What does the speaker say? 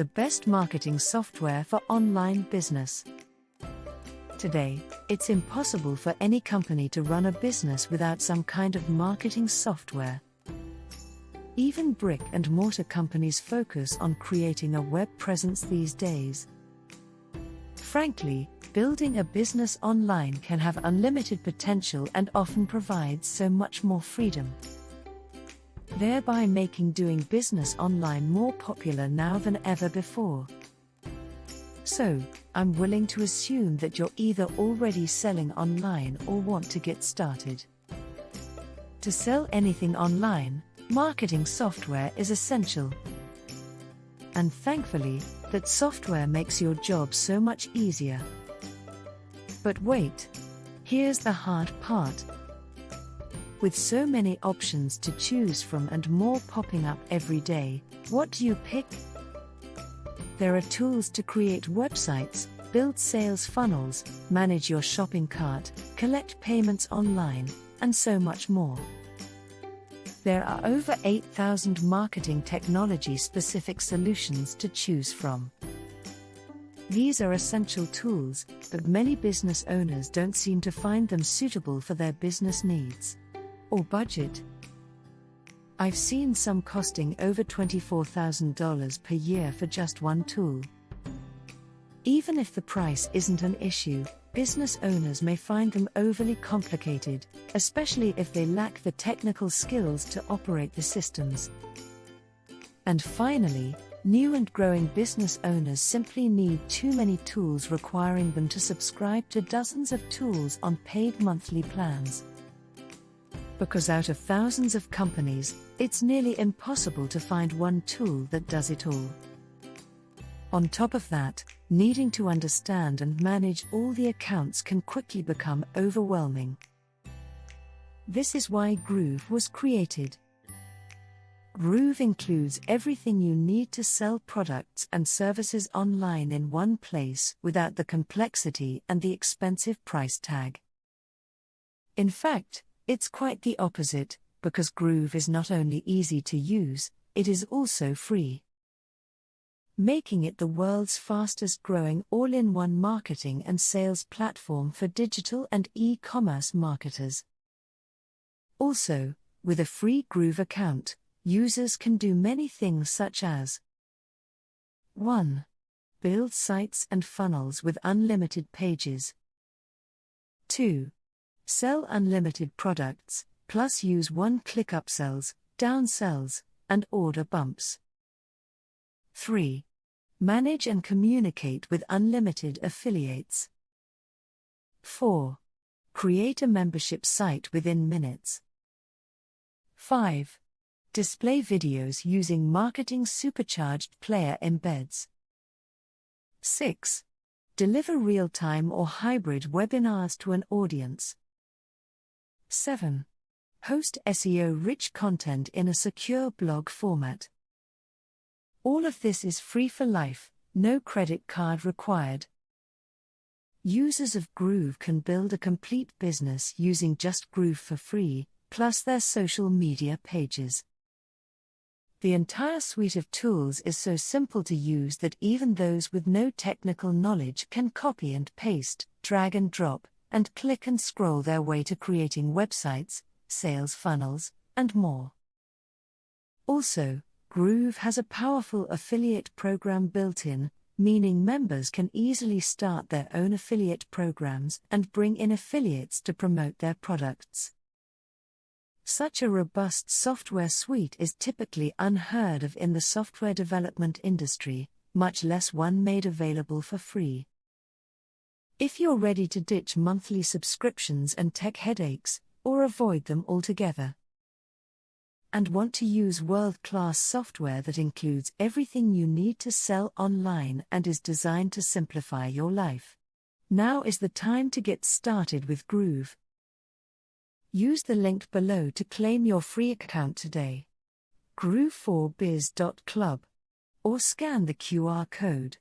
the best marketing software for online business. Today, it's impossible for any company to run a business without some kind of marketing software. Even brick and mortar companies focus on creating a web presence these days. Frankly, building a business online can have unlimited potential and often provides so much more freedom, thereby making doing business online more popular now than ever before. So, I'm willing to assume that you're either already selling online or want to get started. To sell anything online, marketing software is essential. And thankfully, that software makes your job so much easier. But wait, here's the hard part. With so many options to choose from and more popping up every day, what do you pick? There are tools to create websites, build sales funnels, manage your shopping cart, collect payments online, and so much more. There are over 8,000 marketing technology-specific solutions to choose from. These are essential tools, but many business owners don't seem to find them suitable for their business needs or budget. I've seen some costing over $24,000 per year for just one tool. Even if the price isn't an issue, business owners may find them overly complicated, especially if they lack the technical skills to operate the systems. And finally, new and growing business owners simply need too many tools, requiring them to subscribe to dozens of tools on paid monthly plans. Because out of thousands of companies, it's nearly impossible to find one tool that does it all. On top of that, needing to understand and manage all the accounts can quickly become overwhelming. This is why Groove was created. Groove includes everything you need to sell products and services online in one place without the complexity and the expensive price tag. In fact, it's quite the opposite, because Groove is not only easy to use, it is also free, making it the world's fastest growing all-in-one marketing and sales platform for digital and e-commerce marketers. Also, with a free Groove account, users can do many things such as 1. Build sites and funnels with unlimited pages. 2. Sell unlimited products, plus use one-click upsells, downsells, and order bumps. 3. Manage and communicate with unlimited affiliates. 4. Create a membership site within minutes. 5. Display videos using marketing supercharged player embeds. 6. Deliver real-time or hybrid webinars to an audience. 7. Host SEO-rich content in a secure blog format. All of this is free for life, no credit card required. Users of Groove can build a complete business using just Groove for free, plus their social media pages. The entire suite of tools is so simple to use that even those with no technical knowledge can copy and paste, drag and drop, and click and scroll their way to creating websites, sales funnels, and more. Also, Groove has a powerful affiliate program built in, meaning members can easily start their own affiliate programs and bring in affiliates to promote their products. Such a robust software suite is typically unheard of in the software development industry, much less one made available for free. If you're ready to ditch monthly subscriptions and tech headaches, or avoid them altogether, and want to use world-class software that includes everything you need to sell online and is designed to simplify your life, now is the time to get started with Groove. Use the link below to claim your free account today. groove4biz.club. Or scan the QR code.